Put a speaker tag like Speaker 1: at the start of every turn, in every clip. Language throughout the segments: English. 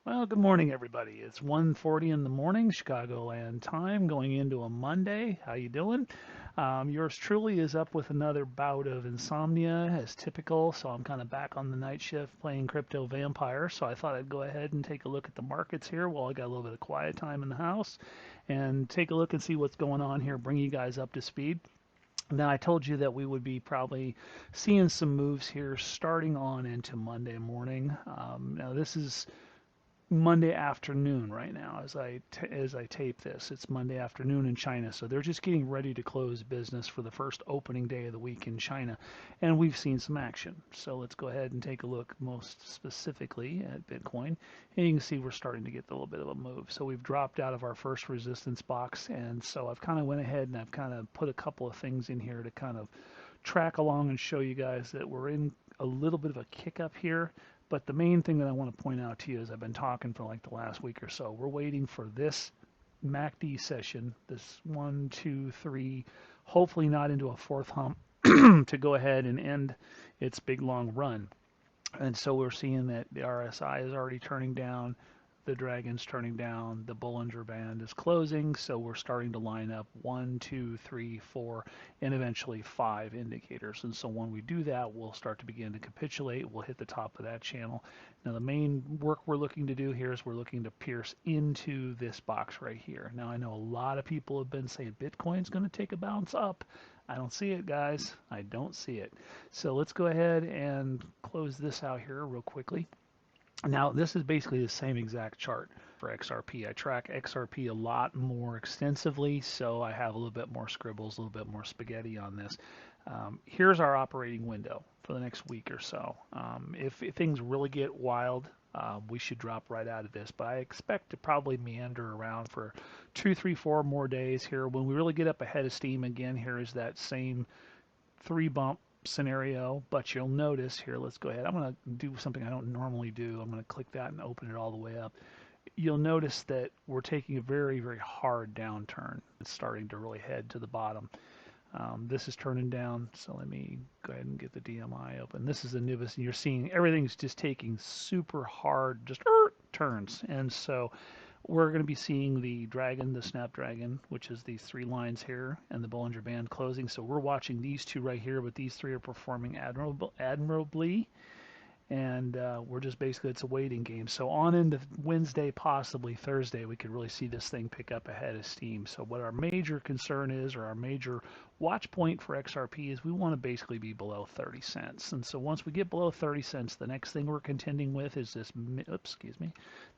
Speaker 1: Well, good morning, everybody. It's 1:40 in the morning, Chicagoland time, going into a Monday. How you doing? Yours truly is up with another bout of insomnia, as typical. So I'm kind of back on the night shift playing Crypto Vampire. So I thought I'd go ahead and take a look at the markets here while I got a little bit of quiet time in the house, and take a look and see what's going on here. Bring you guys up to speed. Now, I told you that we would be probably seeing some moves here starting on into Monday morning. Now, this is Monday afternoon right now as I tape this. It's Monday afternoon in China, so they're just getting ready to close business for the first opening day of the week in China, and we've seen some action. So let's go ahead and take a look most specifically at Bitcoin, and you can see we're starting to get a little bit of a move. So we've dropped out of our first resistance box, and so I've kind of went ahead and I've kind of put a couple of things in here to kind of track along and show you guys that we're in a little bit of a kick up here. But the main thing that I want to point out to you is I've been talking for like the last week or so. We're waiting for this MACD session, this one, two, three, hopefully not into a fourth hump, to go ahead and end its big long run. And so we're seeing that the RSI is already turning down, the dragon's turning down, the Bollinger Band is closing, so we're starting to line up one, two, three, four, and eventually five indicators. And so when we do that, we'll start to begin to capitulate. We'll hit the top of that channel. Now the main work we're looking to do here is we're looking to pierce into this box right here. Now I know a lot of people have been saying Bitcoin's going to take a bounce up. I don't see it, guys. I don't see it. So let's go ahead and close this out here real quickly. Now, this is basically the same exact chart for XRP. I track XRP a lot more extensively, so I have a little bit more scribbles, a little bit more spaghetti on this. Here's our operating window for the next week or so. If things really get wild, we should drop right out of this, but I expect to probably meander around for 2, 3, 4 more days here. When we really get up ahead of steam again, here is that same three bump scenario, but you'll notice here, let's go ahead. I'm going to do something I don't normally do. I'm going to click that and open it all the way up. You'll notice that we're taking a very, very hard downturn. It's starting to really head to the bottom. This is turning down, so let me go ahead and get the DMI open. This is the Nibus, and you're seeing everything's just taking super hard, just turns. And so we're going to be seeing the dragon, the snapdragon, which is these three lines here, and the Bollinger Band closing. So we're watching these two right here, but these three are performing admirably, and we're just basically, it's a waiting game. So on into Wednesday, possibly Thursday, we could really see this thing pick up ahead of steam. So what our major concern is, or our major watch point for XRP, is we want to basically be below 30 cents. And so once we get below 30 cents, the next thing we're contending with is this, oops, excuse me,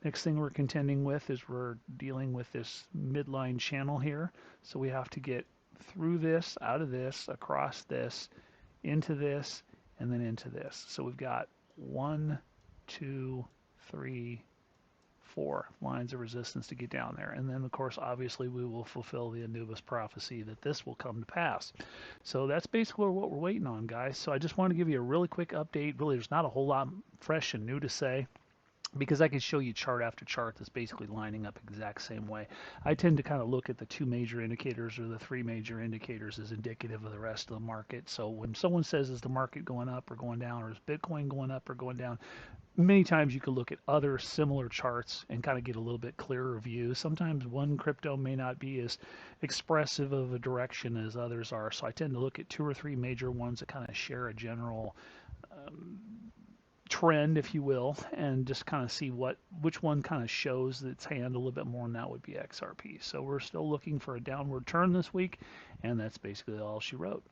Speaker 1: next thing we're contending with is we're dealing with this midline channel here. So we have to get through this, out of this, across this, into this, and then into this. So we've got one, two, three, four lines of resistance to get down there. And then, of course, obviously, we will fulfill the Anubis prophecy that this will come to pass. So that's basically what we're waiting on, guys. So I just want to give you a really quick update. Really, there's not a whole lot fresh and new to say, because I can show you chart after chart that's basically lining up exact same way. I tend to kind of look at the two major indicators or the three major indicators as indicative of the rest of the market. So when someone says, is the market going up or going down, or is Bitcoin going up or going down, many times you can look at other similar charts and kind of get a little bit clearer view. Sometimes one crypto may not be as expressive of a direction as others are. So I tend to look at two or three major ones that kind of share a general trend, if you will, and just kind of see which one kind of shows its hand a little bit more, and that would be XRP. So we're still looking for a downward turn this week, and that's basically all she wrote.